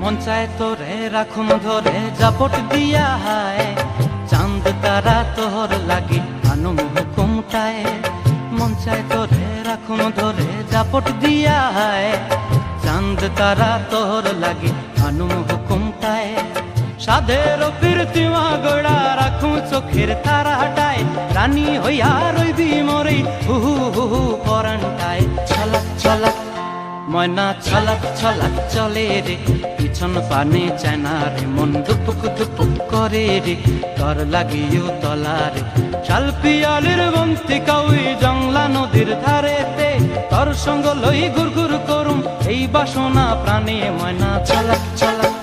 মন চায় তোরে রাখুন ধরে জাপট দিয়া হায়, চাঁদ তারা তোর লাগি আনুম হুকুমটায়। মন চায় তোরে রাখুন ধরে জাপট দিয়া হায়, চাঁদ তারা তোর লাগি আনুম হুকুমটায়। সাধের প্রীতিমা গোড়া রাখুন চোখের তারা হটায়, রানী হইয়া রইবি মরে হু হু হু হু পরানটায়। ছলাক ছলাক ময়না ছলাক ছলাক চলে রে, পিছন পানে চায় না রে, মন দুপুক দুপুক করে রে, তর লাগিও তলারে। শাল পিয়ালির বন্তি কাউই জংলা নদীর ধারেতে, তর সঙ্গ লই গুর গুর করুম এই বাসনা প্রাণে। ময়না ছলাক ছলাক